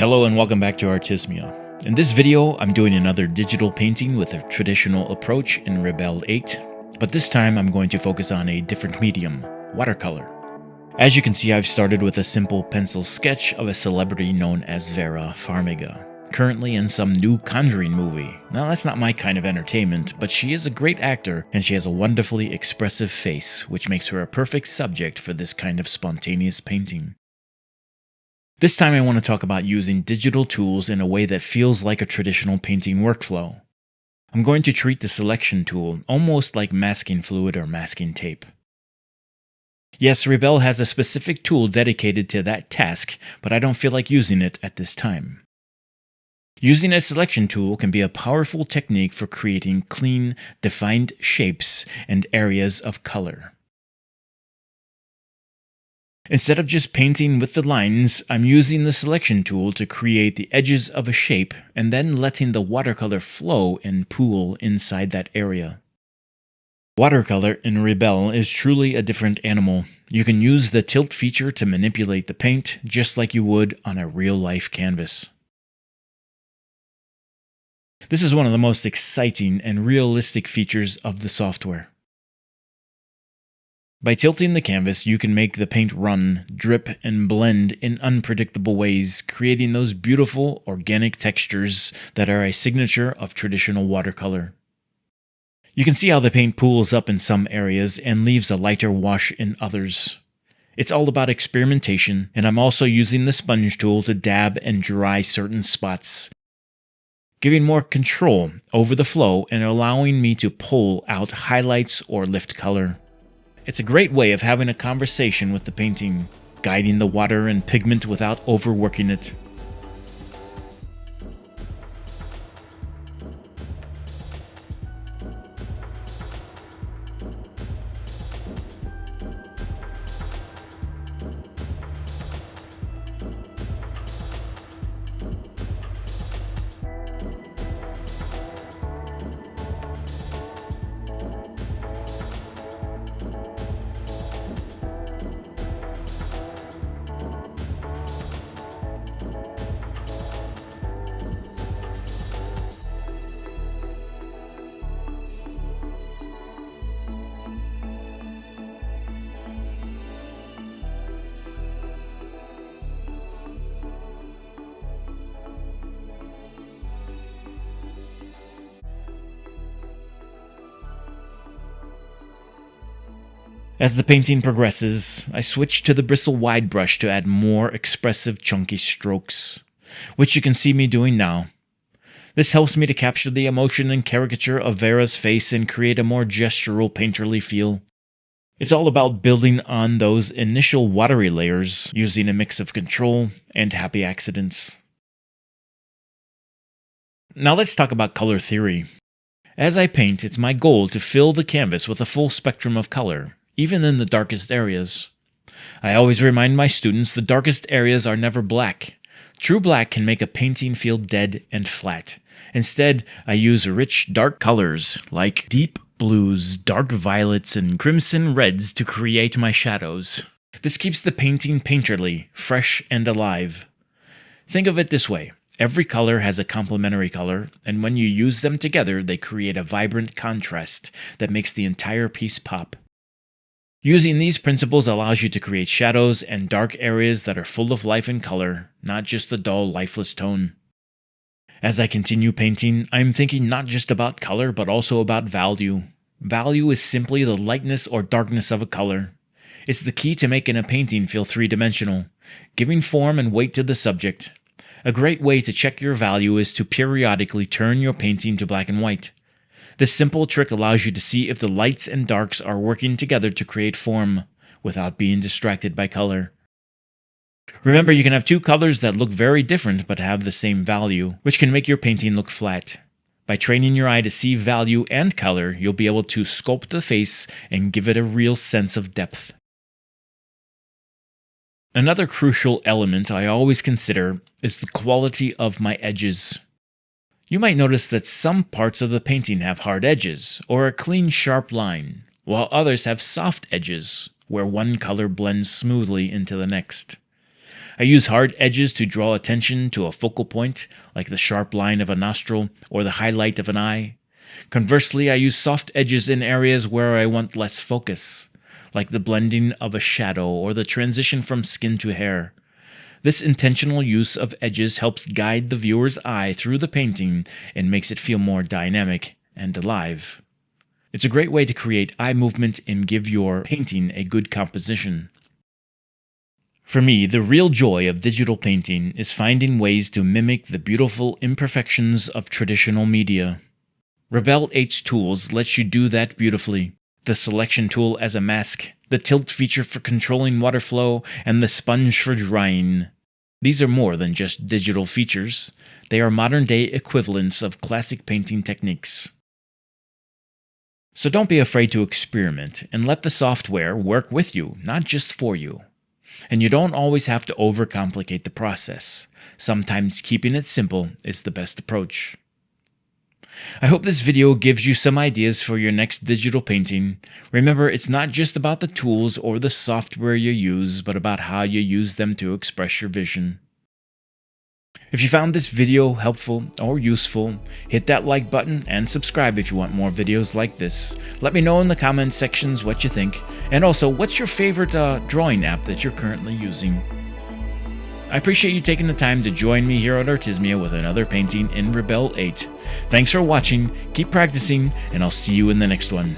Hello and welcome back to Artismia. In this video, I'm doing another digital painting with a traditional approach in Rebelle 8, but this time I'm going to focus on a different medium, watercolor. As you can see, I've started with a simple pencil sketch of a celebrity known as Vera Farmiga, currently in some new Conjuring movie. Now that's not my kind of entertainment, but she is a great actor and she has a wonderfully expressive face, which makes her a perfect subject for this kind of spontaneous painting. This time I want to talk about using digital tools in a way that feels like a traditional painting workflow. I'm going to treat the selection tool almost like masking fluid or masking tape. Yes, Rebelle has a specific tool dedicated to that task, but I don't feel like using it at this time. Using a selection tool can be a powerful technique for creating clean, defined shapes and areas of color. Instead of just painting with the lines, I'm using the selection tool to create the edges of a shape and then letting the watercolor flow and pool inside that area. Watercolor in Rebelle is truly a different animal. You can use the tilt feature to manipulate the paint just like you would on a real-life canvas. This is one of the most exciting and realistic features of the software. By tilting the canvas, you can make the paint run, drip, and blend in unpredictable ways, creating those beautiful, organic textures that are a signature of traditional watercolor. You can see how the paint pools up in some areas and leaves a lighter wash in others. It's all about experimentation, and I'm also using the sponge tool to dab and dry certain spots, giving more control over the flow and allowing me to pull out highlights or lift color. It's a great way of having a conversation with the painting, guiding the water and pigment without overworking it. As the painting progresses, I switch to the bristle wide brush to add more expressive chunky strokes, which you can see me doing now. This helps me to capture the emotion and caricature of Vera's face and create a more gestural painterly feel. It's all about building on those initial watery layers using a mix of control and happy accidents. Now let's talk about color theory. As I paint, it's my goal to fill the canvas with a full spectrum of color, even in the darkest areas. I always remind my students the darkest areas are never black. True black can make a painting feel dead and flat. Instead, I use rich, dark colors like deep blues, dark violets, and crimson reds to create my shadows. This keeps the painting painterly, fresh, and alive. Think of it this way. Every color has a complementary color, and when you use them together, they create a vibrant contrast that makes the entire piece pop. Using these principles allows you to create shadows and dark areas that are full of life and color, not just a dull, lifeless tone. As I continue painting, I'm thinking not just about color, but also about value. Value is simply the lightness or darkness of a color. It's the key to making a painting feel three-dimensional, giving form and weight to the subject. A great way to check your value is to periodically turn your painting to black and white. This simple trick allows you to see if the lights and darks are working together to create form, without being distracted by color. Remember, you can have two colors that look very different but have the same value, which can make your painting look flat. By training your eye to see value and color, you'll be able to sculpt the face and give it a real sense of depth. Another crucial element I always consider is the quality of my edges. You might notice that some parts of the painting have hard edges, or a clean, sharp line, while others have soft edges, where one color blends smoothly into the next. I use hard edges to draw attention to a focal point, like the sharp line of a nostril or the highlight of an eye. Conversely, I use soft edges in areas where I want less focus, like the blending of a shadow or the transition from skin to hair. This intentional use of edges helps guide the viewer's eye through the painting and makes it feel more dynamic and alive. It's a great way to create eye movement and give your painting a good composition. For me, the real joy of digital painting is finding ways to mimic the beautiful imperfections of traditional media. Rebelle 8's tools lets you do that beautifully. The selection tool as a mask, the tilt feature for controlling water flow, and the sponge for drying. These are more than just digital features. They are modern-day equivalents of classic painting techniques. So don't be afraid to experiment and let the software work with you, not just for you. And you don't always have to overcomplicate the process. Sometimes keeping it simple is the best approach. I hope this video gives you some ideas for your next digital painting. Remember, it's not just about the tools or the software you use, but about how you use them to express your vision. If you found this video helpful or useful, hit that like button and subscribe if you want more videos like this. Let me know in the comment sections what you think, and also what's your favorite drawing app that you're currently using. I appreciate you taking the time to join me here at Artismia with another painting in Rebelle 8. Thanks for watching, keep practicing, and I'll see you in the next one.